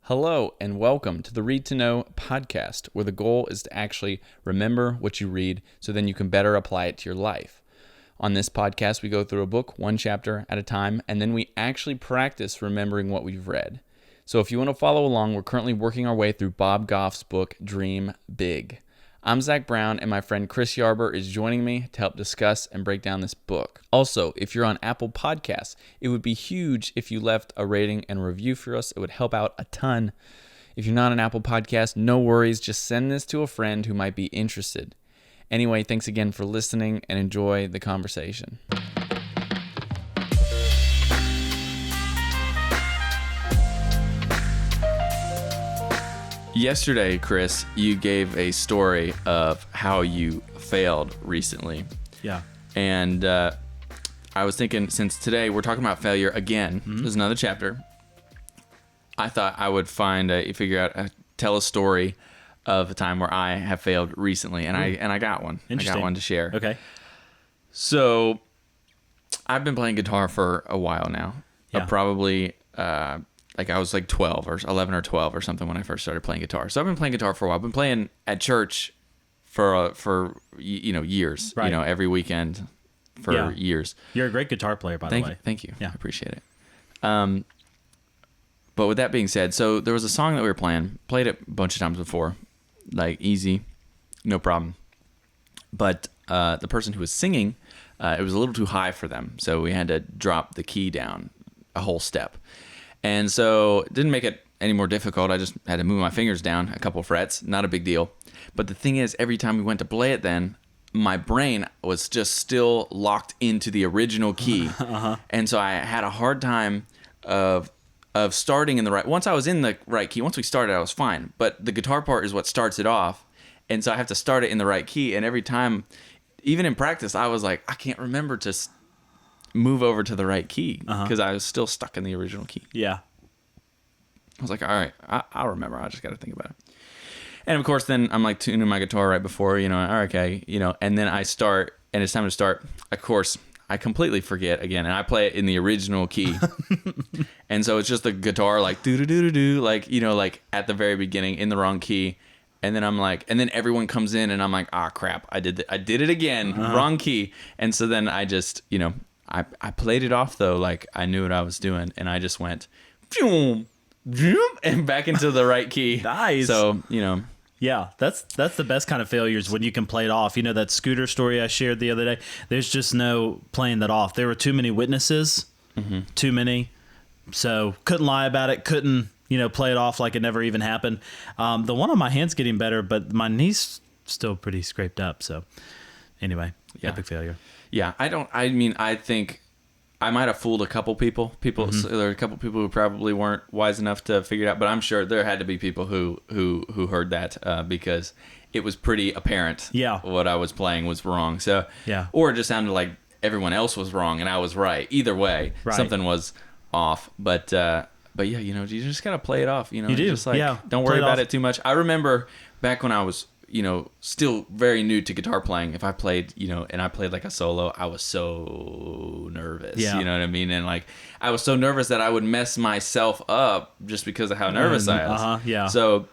Hello and welcome to the Read to Know podcast, where the goal is to actually remember what you read so then you can better apply it to your life. On this podcast, we go through a book one chapter at a time, and then we actually practice remembering what we've read. So if you want to follow along, we're currently working our way through Bob Goff's book, Dream Big. I'm Zach Brown, and my friend Chris Yarber is joining me to help discuss and break down this book. Also, if you're on Apple Podcasts, it would be huge if you left a rating and review for us. It would help out a ton. If you're not on Apple Podcasts, no worries. Just send this to a friend who might be interested. Anyway, thanks again for listening and enjoy the conversation. Yesterday, Chris, you gave a story of how you failed recently. Yeah. And I was thinking, since today we're talking about failure again, there's another chapter, I thought I would tell a story of a time where I have failed recently, and I got one. I got one to share. Okay. So I've been playing guitar for a while now. Yeah. Probably I was like 12 or 11 or 12 or something when I first started playing guitar. So I've been playing guitar for a while. I've been playing at church for years, right. Every weekend for years. You're a great guitar player, by the way. Thank you. Yeah. I appreciate it. But with that being said, so there was a song that we were played it a bunch of times before, like easy, no problem. But the person who was singing, it was a little too high for them. So we had to drop the key down a whole step. And so it didn't make it any more difficult. I just had to move my fingers down a couple frets. Not a big deal. But the thing is, every time we went to play it then, my brain was just still locked into the original key. And so I had a hard time of starting in the right. Once I was in the right key, once we started, I was fine. But the guitar part is what starts it off. And so I have to start it in the right key. And every time, even in practice, I was like, I can't remember to move over to the right key because I was still stuck in the original key. Yeah. I was like, all right, I'll remember. I just got to think about it. And of course, then I'm like tuning my guitar right before, okay, and then I start, and it's time to start. Of course, I completely forget again, and I play it in the original key. And so it's just the guitar like do-do-do-do-do, like at the very beginning in the wrong key. And then I'm like, and then everyone comes in and I'm like, crap, I did it again, wrong key. And so then I just, I played it off though, like I knew what I was doing, and I just went, phew, and back into the right key. Nice. So, Yeah, that's the best kind of failures when you can play it off. That scooter story I shared the other day, there's just no playing that off. There were too many witnesses, too many, so couldn't lie about it, couldn't, play it off like it never even happened. The one on my hand's getting better, but my knee's still pretty scraped up, so anyway, epic failure. Yeah, I think I might have fooled a couple people. So there are a couple people who probably weren't wise enough to figure it out, but I'm sure there had to be people who heard that because it was pretty apparent. Yeah. What I was playing was wrong. So yeah, or it just sounded like everyone else was wrong and I was right. Either way, something was off. But yeah, you just gotta play it off. You do. Just don't worry about it too much. I remember back when I was still very new to guitar playing. If I played, and I played like a solo, I was so nervous. Yeah. You know what I mean? And like, I was so nervous that I would mess myself up just because of how nervous I was. Yeah. So,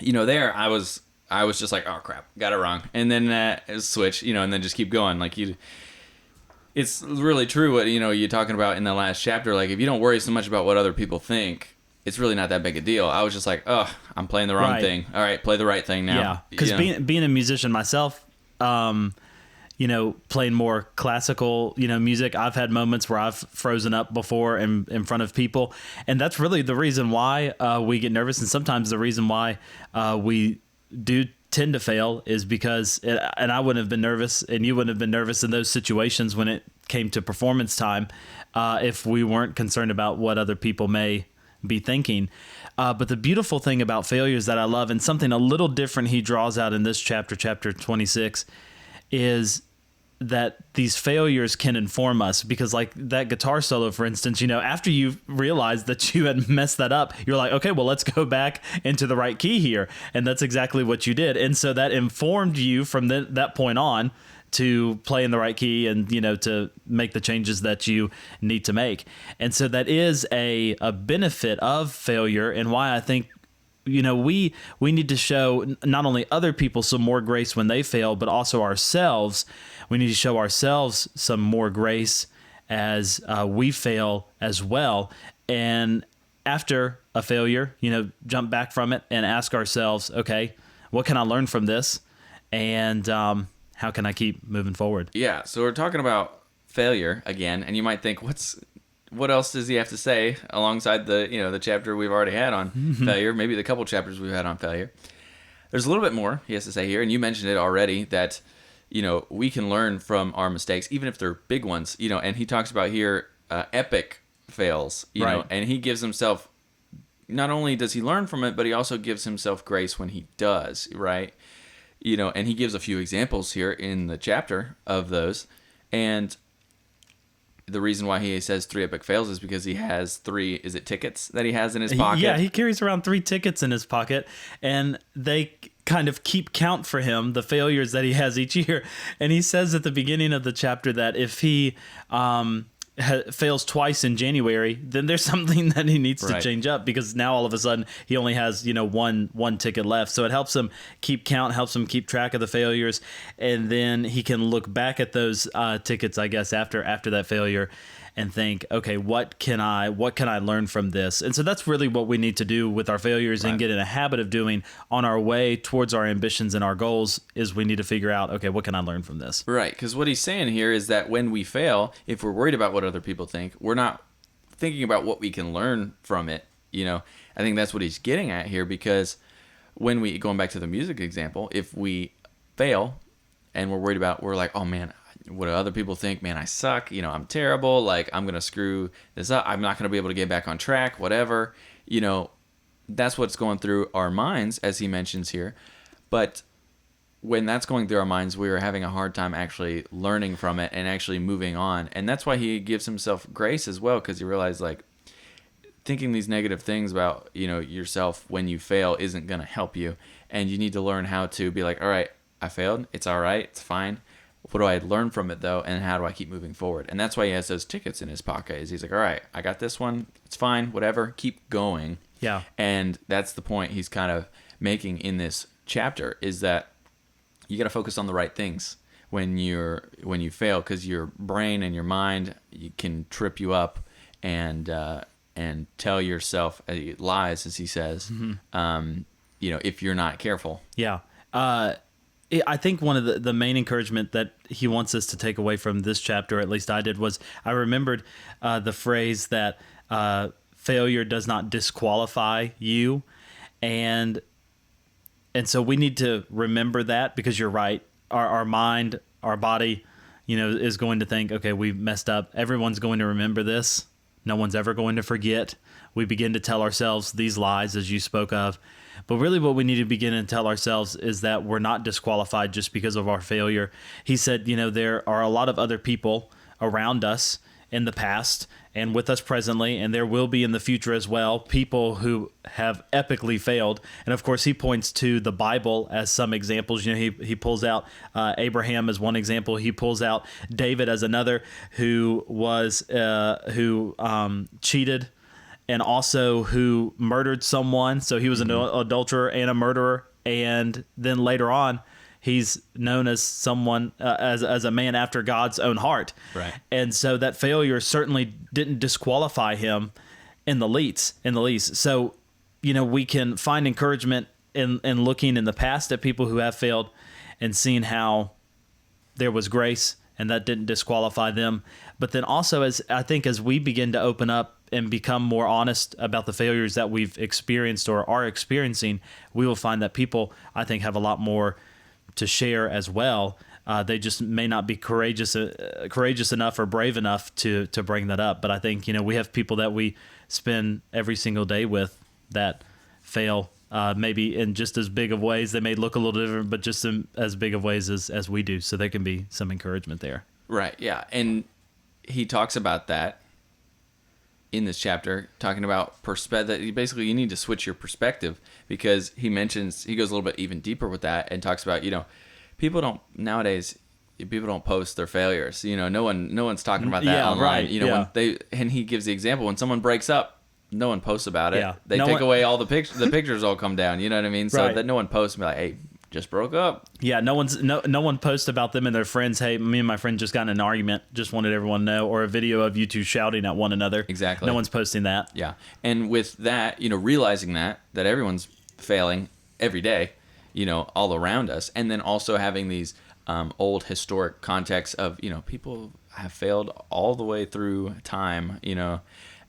there I was just like, oh crap, got it wrong. And then switch, and then just keep going. Like it's really true what, you're talking about in the last chapter. Like if you don't worry so much about what other people think, it's really not that big a deal. I was just like, oh, I'm playing the wrong thing. All right, play the right thing now. Yeah, because being a musician myself, playing more classical, music, I've had moments where I've frozen up before in front of people. And that's really the reason why we get nervous. And sometimes the reason why we do tend to fail is because, and I wouldn't have been nervous and you wouldn't have been nervous in those situations when it came to performance time if we weren't concerned about what other people may be thinking. But the beautiful thing about failures that I love, and something a little different he draws out in this chapter 26, is that these failures can inform us. Because like that guitar solo, for instance, after you realize that you had messed that up, you're like, okay, well, let's go back into the right key here. And that's exactly what you did. And so that informed you from that point on to play in the right key and, to make the changes that you need to make. And so that is a benefit of failure, and why I think, we need to show not only other people some more grace when they fail, but also ourselves. We need to show ourselves some more grace as we fail as well. And after a failure, jump back from it and ask ourselves, okay, what can I learn from this? And how can I keep moving forward? Yeah, so we're talking about failure again, and you might think, what else does he have to say alongside the chapter we've already had on failure, maybe the couple chapters we've had on failure. There's a little bit more he has to say here, and you mentioned it already, that we can learn from our mistakes, even if they're big ones, and he talks about here epic fails, Right. And he gives himself, not only does he learn from it, but he also gives himself grace when he does, right? And he gives a few examples here in the chapter of those, and the reason why he says 3 epic fails is because he has 3, tickets that he has in his pocket? Yeah, he carries around 3 tickets in his pocket, and they kind of keep count for him, the failures that he has each year. And he says at the beginning of the chapter that if he fails twice in January, then there's something that he needs to Right. change up, because now all of a sudden he only has, one ticket left. So it helps him keep count, helps him keep track of the failures. And then he can look back at those tickets, I guess, after that failure, and think, okay, what can I learn from this? And so that's really what we need to do with our failures, Right. and get in a habit of doing on our way towards our ambitions and our goals, is we need to figure out, okay, what can I learn from this? Right, because what he's saying here is that when we fail, if we're worried about what other people think, we're not thinking about what we can learn from it. I think that's what he's getting at here, because when going back to the music example, if we fail and we're like, oh man, what do other people think? Man, I suck. I'm terrible. Like, I'm going to screw this up. I'm not going to be able to get back on track, whatever. That's what's going through our minds, as he mentions here. But when that's going through our minds, we are having a hard time actually learning from it and actually moving on. And that's why he gives himself grace as well, because he realized, like, thinking these negative things about, yourself when you fail isn't going to help you. And you need to learn how to be like, all right, I failed. It's all right. It's fine. What do I learn from it, though, and how do I keep moving forward? And that's why he has those tickets in his pocket. He's like, all right, I got this one. It's fine. Whatever. Keep going. Yeah. And that's the point he's kind of making in this chapter, is that you got to focus on the right things when you fail, because your brain and your mind can trip you up and tell yourself lies, as he says, if you're not careful. Yeah. I think one of the main encouragement that he wants us to take away from this chapter, at least I did, was I remembered the phrase that failure does not disqualify you. And so we need to remember that, because you're right. Our mind, our body, is going to think, okay, we messed up. Everyone's going to remember this. No one's ever going to forget. We begin to tell ourselves these lies, as you spoke of. But really what we need to begin and tell ourselves is that we're not disqualified just because of our failure. He said, there are a lot of other people around us in the past and with us presently, and there will be in the future as well, people who have epically failed. And of course, he points to the Bible as some examples. He pulls out Abraham as one example. He pulls out David as another, who was who cheated, and also who murdered someone. So he was an adulterer and a murderer. And then later on, he's known as someone, as a man after God's own heart. Right. And so that failure certainly didn't disqualify him in the least. So, we can find encouragement in looking in the past at people who have failed and seeing how there was grace and that didn't disqualify them. But then also, as we begin to open up and become more honest about the failures that we've experienced or are experiencing, we will find that people, I think, have a lot more to share as well. They just may not be courageous enough or brave enough to bring that up. But I think, we have people that we spend every single day with that fail, maybe in just as big of ways. They may look a little different, but just in as big of ways as we do. So there can be some encouragement there. Right, yeah. And he talks about that in this chapter, talking about perspective. Basically, you need to switch your perspective, because he goes a little bit even deeper with that and talks about, people don't nowadays, people don't post their failures. No one's talking about that Yeah, online. right, And he gives the example when someone breaks up, no one posts about it. Yeah. They No take one- away all the pictures. The pictures all come down. You know what I mean? So Right. that no one posts and be like, hey, just broke up. Yeah, no one posts about them and their friends. Hey, me and my friend just got in an argument. Just wanted everyone to know, or a video of you two shouting at one another. Exactly. No one's posting that. Yeah. And with that, realizing that everyone's failing every day, all around us, and then also having these old historic contexts of, people have failed all the way through time,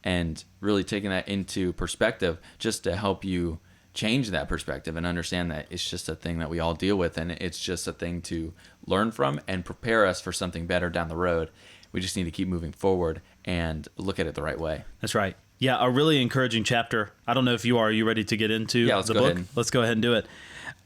and really taking that into perspective just to help you change that perspective and understand that it's just a thing that we all deal with, and it's just a thing to learn from and prepare us for something better down the road. We just need to keep moving forward and look at it the right way. That's right. Yeah, a really encouraging chapter. I don't know if you are. Are you ready to get into let's the go book? ahead. Let's go ahead and do it.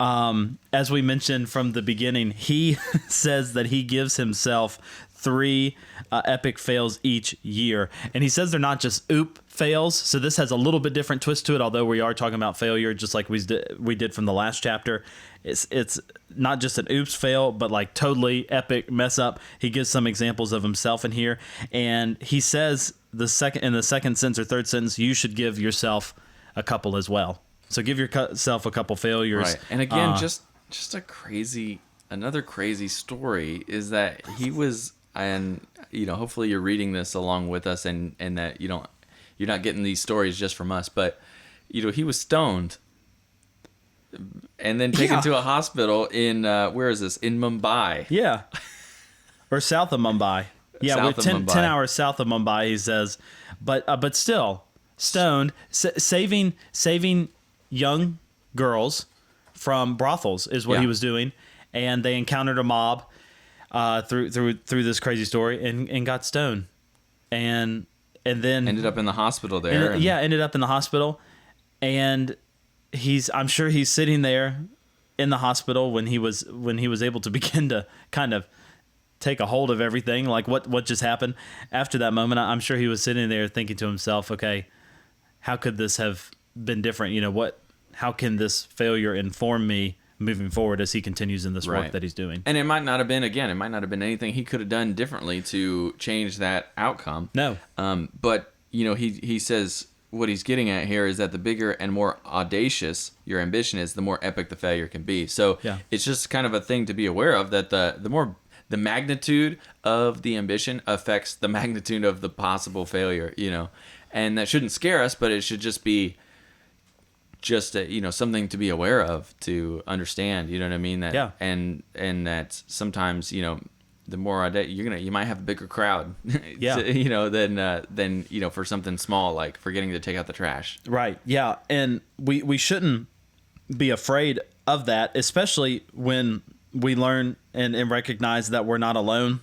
As we mentioned from the beginning, he says that he gives himself 3 epic fails each year. And he says they're not just fails. So this has a little bit different twist to it, although we are talking about failure just like we did from the last chapter. It's not just an oops fail, but like totally epic mess up. He gives some examples of himself in here. And he says in the second sentence or third sentence, you should give yourself a couple as well. So give yourself a couple failures. Right. And again, just another crazy story is that he was, and hopefully you're reading this along with us, and that you're not getting these stories just from us, but he was stoned and then taken to a hospital in where is this? In Mumbai. Yeah. Or south of Mumbai. Yeah, South we're of 10 Mumbai. hours south of Mumbai, he says. But still, stoned, saving young girls from brothels is what he was doing. And they encountered a mob through this crazy story and got stoned. And then Ended up in the hospital there. ended up in the hospital. And I'm sure he's sitting there in the hospital when he was able to begin to kind of take a hold of everything, like what just happened. After that moment, I'm sure he was sitting there thinking to himself, okay, how could this have been different? How can this failure inform me moving forward as he continues in this work that he's doing? And it might not have been anything he could have done differently to change that outcome. No. But he says what he's getting at here is that the bigger and more audacious your ambition is, the more epic the failure can be. So it's just kind of a thing to be aware of, that the magnitude of the ambition affects the magnitude of the possible failure, and that shouldn't scare us, but it should just be something to be aware of, to understand, you know what I mean? That, and that sometimes, the more you might have a bigger crowd, than for something small, like forgetting to take out the trash. Right. Yeah. And we shouldn't be afraid of that, especially when we learn and recognize that we're not alone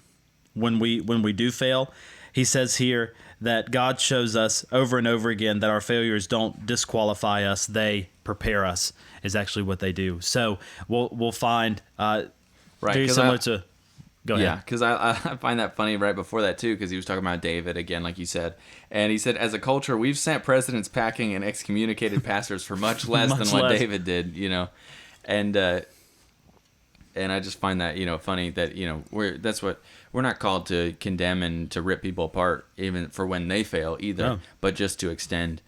when we do fail. He says here that God shows us over and over again that our failures don't disqualify us; they prepare us. Is actually what they do. So we'll find very similar to. Go ahead. Yeah, because I find that funny right before that too, because he was talking about David again, like you said, and he said, as a culture, we've sent presidents packing and excommunicated pastors for much less than what David did, and I just find that funny that we're not called to condemn and to rip people apart even for when they fail either, but just to extend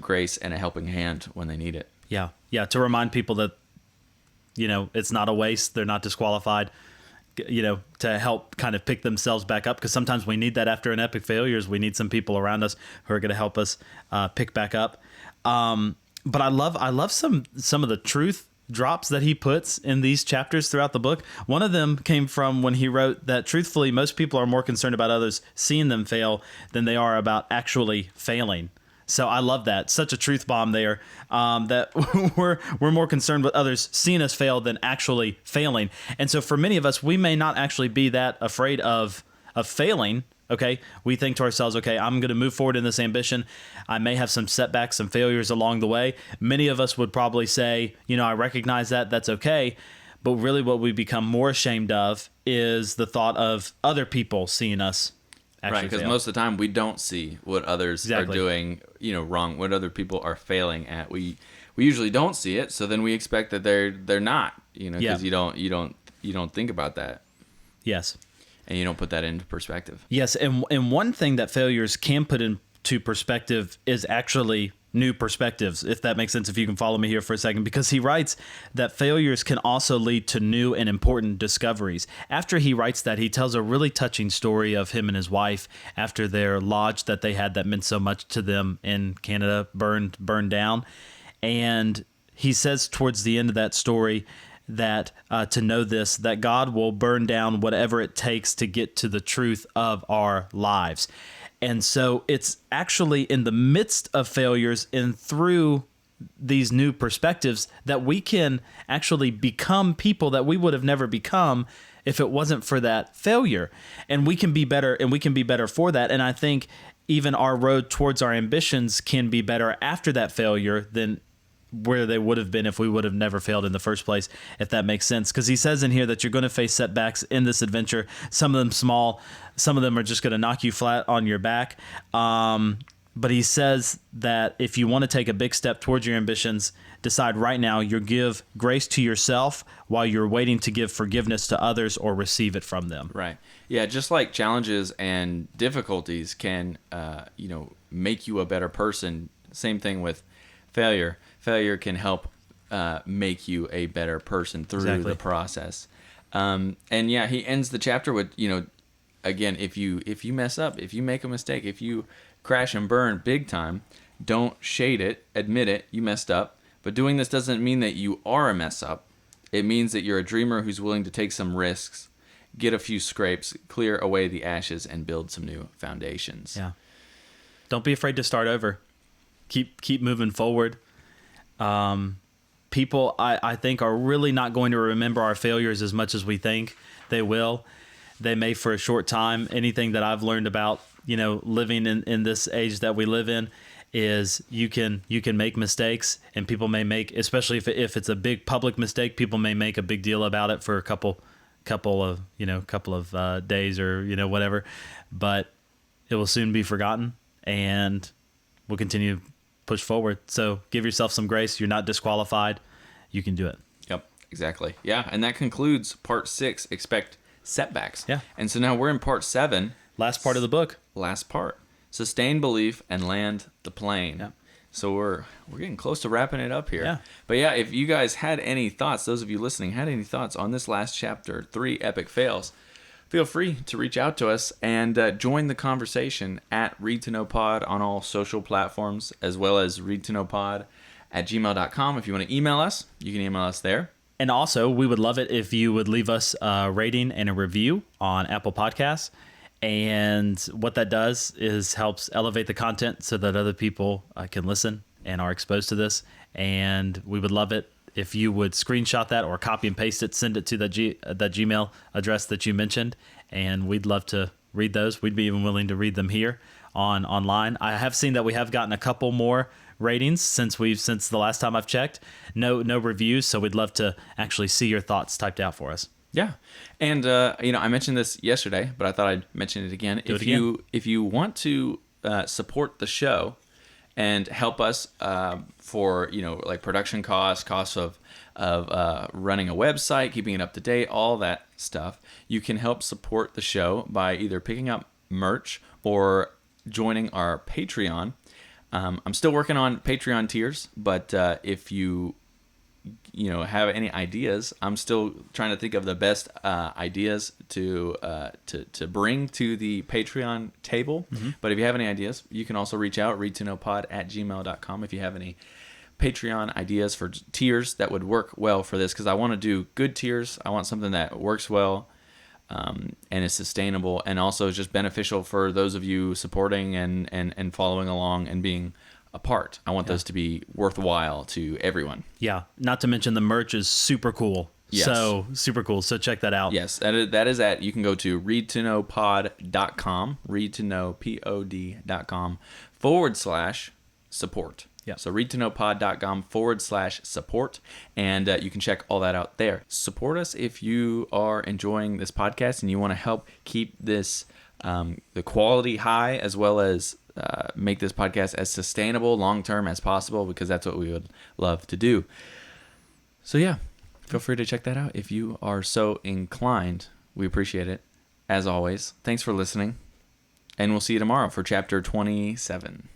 grace and a helping hand when they need it. Yeah, to remind people that it's not a waste; they're not disqualified. To help kind of pick themselves back up, because sometimes we need that after an epic failures. We need some people around us who are going to help us pick back up. But I love some of the truth drops that he puts in these chapters throughout the book. One of them came from when he wrote that, truthfully, most people are more concerned about others seeing them fail than they are about actually failing. So I love that. Such a truth bomb there, that we're more concerned with others seeing us fail than actually failing. And so for many of us, we may not actually be that afraid of failing. Okay, we think to ourselves, okay, I'm going to move forward in this ambition. I may have some setbacks, some failures along the way. Many of us would probably say, I recognize that. That's okay. But really what we become more ashamed of is the thought of other people seeing us actually right, because fail. most of the time we don't see what others are doing, wrong, what other people are failing at. We usually don't see it, so then we expect that they're not, because you don't think about that. Yes. And you don't put that into perspective. Yes, and one thing that failures can put into perspective is actually new perspectives, if that makes sense, if you can follow me here for a second, because he writes that failures can also lead to new and important discoveries. After he writes that, he tells a really touching story of him and his wife after their lodge that they had that meant so much to them in Canada burned down. And he says towards the end of that story that to know this, that God will burn down whatever it takes to get to the truth of our lives. And so it's actually in the midst of failures and through these new perspectives that we can actually become people that we would have never become if it wasn't for that failure. And we can be better, and we can be better for that. And I think even our road towards our ambitions can be better after that failure than where they would have been if we would have never failed in the first place, if that makes sense. Because he says in here that you're going to face setbacks in this adventure, some of them small, some of them are just going to knock you flat on your back. But he says that if you want to take a big step towards your ambitions, decide right now you'll give grace to yourself while you're waiting to give forgiveness to others or receive it from them. Right. Yeah, just like challenges and difficulties can, make you a better person. Same thing with failure. Failure can help make you a better person through the process. And yeah, he ends the chapter with, again, if you mess up, if you make a mistake, if you crash and burn big time, don't shade it, admit it, you messed up. But doing this doesn't mean that you are a mess up. It means that you're a dreamer who's willing to take some risks, get a few scrapes, clear away the ashes, and build some new foundations. Yeah. Don't be afraid to start over. Keep moving forward. People, I think, are really not going to remember our failures as much as we think they will. They may for a short time. Anything that I've learned about, living in this age that we live in is you can make mistakes, and people may make, especially if it's a big public mistake, people may make a big deal about it for a couple of days or, whatever, but it will soon be forgotten, and we'll continue push forward. So give yourself some grace. You're not disqualified. You can do it. Yep, exactly. Yeah, and that concludes part 6, expect setbacks. Yeah. And so now we're in part 7. Last part of the book. Last part. Sustain belief and land the plane. Yeah. So we're getting close to wrapping it up here. Yeah. But yeah, if you guys had any thoughts, those of you listening had any thoughts on this last chapter, 3 epic fails, feel free to reach out to us and join the conversation at Read to Know Pod on all social platforms, as well as readtoknowpod@gmail.com. If you want to email us, you can email us there. And also, we would love it if you would leave us a rating and a review on Apple Podcasts. And what that does is helps elevate the content so that other people can listen and are exposed to this. And we would love it if you would screenshot that or copy and paste it, send it to that Gmail address that you mentioned, and we'd love to read those. We'd be even willing to read them here online. I have seen that we have gotten a couple more ratings since the last time I've checked. No reviews, so we'd love to actually see your thoughts typed out for us. Yeah, and I mentioned this yesterday, but I thought I'd mention it again. If you want to support the show and help us for like production costs of running a website, keeping it up to date, all that stuff, you can help support the show by either picking up merch or joining our Patreon. I'm still working on Patreon tiers, but if you have any ideas, I'm still trying to think of the best ideas to bring to the Patreon table. Mm-hmm. But if you have any ideas, you can also reach out, readtoknowpod@gmail.com, if you have any Patreon ideas for tiers that would work well for this, because I want to do good tiers. I want something that works well and is sustainable, and also is just beneficial for those of you supporting and following along and being a part. I want those to be worthwhile to everyone. Yeah. Not to mention the merch is super cool. Yes. So super cool. So check that out. Yes. That is you can go to readtoknowpod.com, readtoknowpod.com/support. Yeah. So readtoknowpod.com/support, and you can check all that out there. Support us if you are enjoying this podcast and you want to help keep this the quality high, as well as make this podcast as sustainable long-term as possible, because that's what we would love to do. So yeah, feel free to check that out if you are so inclined. We appreciate it. As always, thanks for listening. And we'll see you tomorrow for chapter 27.